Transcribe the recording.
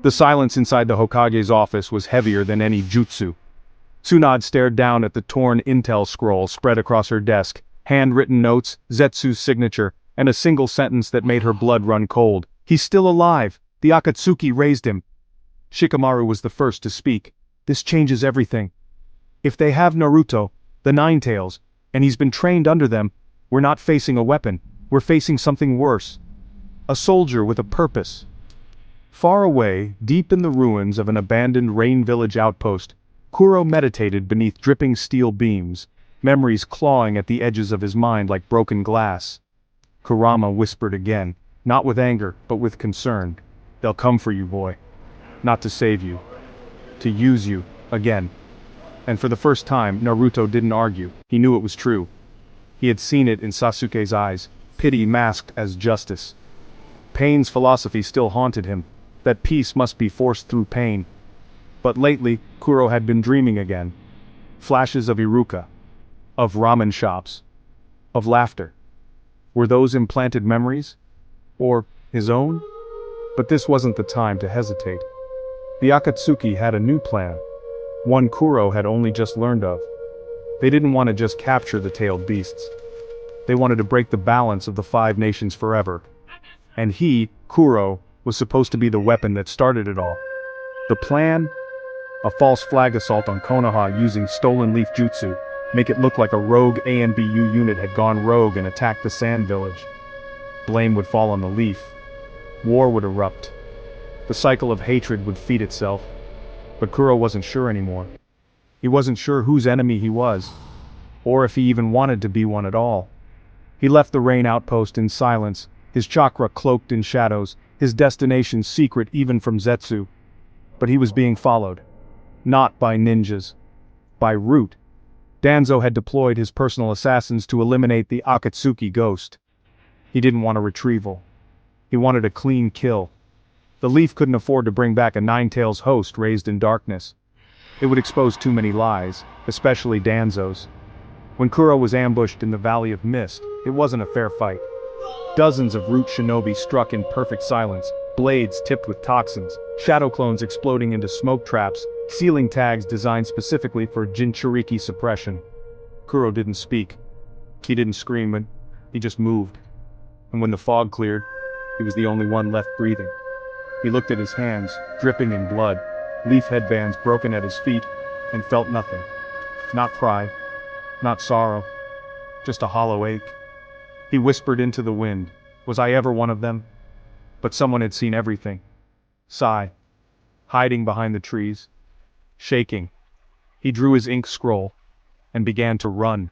The silence inside the Hokage's office was heavier than any jutsu. Tsunade stared down at the torn intel scroll spread across her desk, handwritten notes, Zetsu's signature, and a single sentence that made her blood run cold. "He's still alive! The Akatsuki raised him!" Shikamaru was the first to speak. "This changes everything. If they have Naruto, the Nine Tails, and he's been trained under them, we're not facing a weapon, we're facing something worse. A soldier with a purpose." Far away, deep in the ruins of an abandoned Rain Village outpost, Kuro meditated beneath dripping steel beams, memories clawing at the edges of his mind like broken glass. Kurama whispered again, not with anger, but with concern. "They'll come for you, boy. Not to save you. To use you, again." And for the first time, Naruto didn't argue. He knew it was true. He had seen it in Sasuke's eyes, pity masked as justice. Pain's philosophy still haunted him, that peace must be forced through pain. But lately, Kuro had been dreaming again. Flashes of Iruka. Of ramen shops. Of laughter. Were those implanted memories? Or his own? But this wasn't the time to hesitate. The Akatsuki had a new plan. One Kuro had only just learned of. They didn't want to just capture the tailed beasts. They wanted to break the balance of the five nations forever. And he, Kuro, was supposed to be the weapon that started it all. The plan? A false flag assault on Konoha using stolen leaf jutsu, make it look like a rogue ANBU unit had gone rogue and attacked the Sand Village. Blame would fall on the leaf. War would erupt. The cycle of hatred would feed itself. But Kuro wasn't sure anymore. He wasn't sure whose enemy he was, or if he even wanted to be one at all. He left the Rain outpost in silence, his chakra cloaked in shadows, his destination secret even from Zetsu. But he was being followed. Not by ninjas. By Root. Danzo had deployed his personal assassins to eliminate the Akatsuki ghost. He didn't want a retrieval. He wanted a clean kill. The leaf couldn't afford to bring back a Nine-Tails host raised in darkness. It would expose too many lies, especially Danzo's. When Kuro was ambushed in the Valley of Mist, it wasn't a fair fight. Dozens of Root shinobi struck in perfect silence, blades tipped with toxins, shadow clones exploding into smoke traps, ceiling tags designed specifically for Jinchuriki suppression. Kuro didn't speak. He didn't scream, but he just moved. And when the fog cleared, he was the only one left breathing. He looked at his hands, dripping in blood, leaf headbands broken at his feet, and felt nothing. Not pride, not sorrow, just a hollow ache. He whispered into the wind, "Was I ever one of them?" But someone had seen everything. Sigh. Hiding behind the trees. Shaking. He drew his ink scroll and began to run.